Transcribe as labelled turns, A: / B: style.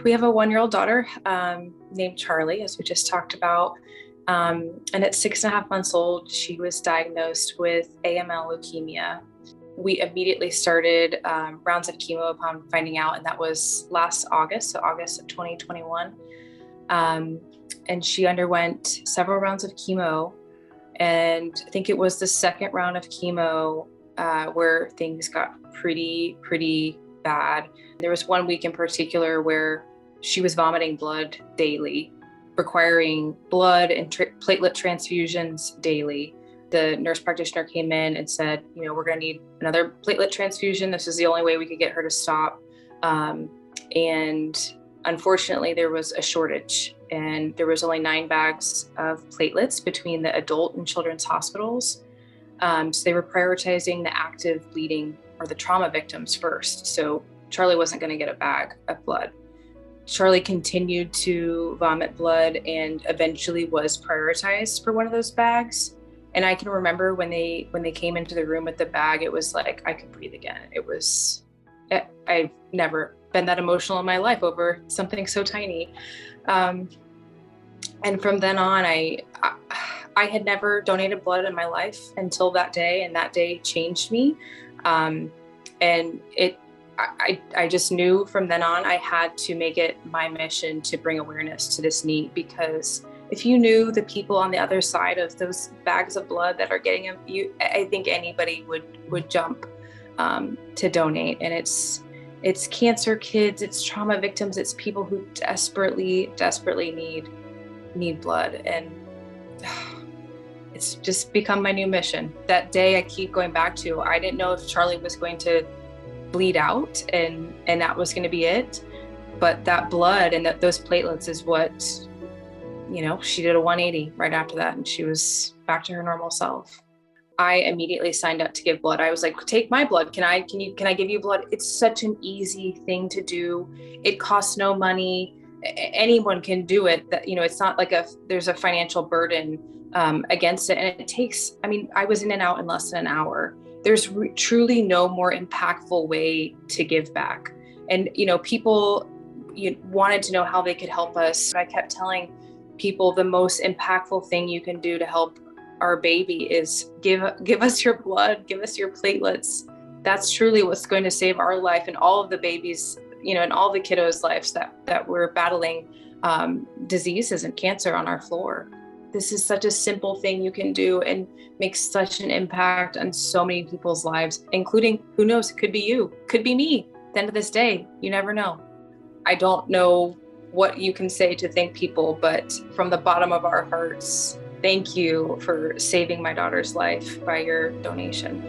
A: We have a 1-year-old daughter named Charley, as we just talked about. And at 6.5 months old, she was diagnosed with AML leukemia. We immediately started rounds of chemo upon finding out, and that was last August, so August of 2021. And she underwent several rounds of chemo, and I think it was the second round of chemo where things got pretty bad. There was one week in particular where she was vomiting blood daily, requiring blood and platelet transfusions daily. The nurse practitioner came in and said, we're going to need another platelet transfusion. This is the only way we could get her to stop. And unfortunately, there was a shortage, and there was only 9 bags of platelets between the adult and children's hospitals. So they were prioritizing the active bleeding or the trauma victims first. So Charley wasn't going to get a bag of blood. Charley continued to vomit blood and eventually was prioritized for one of those bags. And I can remember when they came into the room with the bag, it was like I could breathe again. I've never been that emotional in my life over something so tiny. And from then on, I had never donated blood in my life until that day, and that day changed me. And I just knew from then on I had to make it my mission to bring awareness to this need, because if you knew the people on the other side of those bags of blood that are getting them, I think anybody would jump to donate. And it's cancer kids, it's trauma victims, it's people who desperately need blood. And it's just become my new mission. That day I keep going back to, I didn't know if Charley was going to bleed out and that was going to be it. But that blood and those platelets is what, she did a 180 right after that, and she was back to her normal self. I immediately signed up to give blood. I was like, take my blood. Can I give you blood? It's such an easy thing to do. It costs no money. Anyone can do it. That, it's not like there's a financial burden against it. And it takes, I was in and out in less than an hour. There's truly no more impactful way to give back. And, people wanted to know how they could help us. I kept telling people the most impactful thing you can do to help our baby is give us your blood, give us your platelets. That's truly what's going to save our life and all of the babies, and all the kiddos' lives that we're battling diseases and cancer on our floor. This is such a simple thing you can do and make such an impact on so many people's lives, including, who knows, it could be you, could be me. At the end of this day, you never know. I don't know what you can say to thank people, but from the bottom of our hearts, thank you for saving my daughter's life by your donation.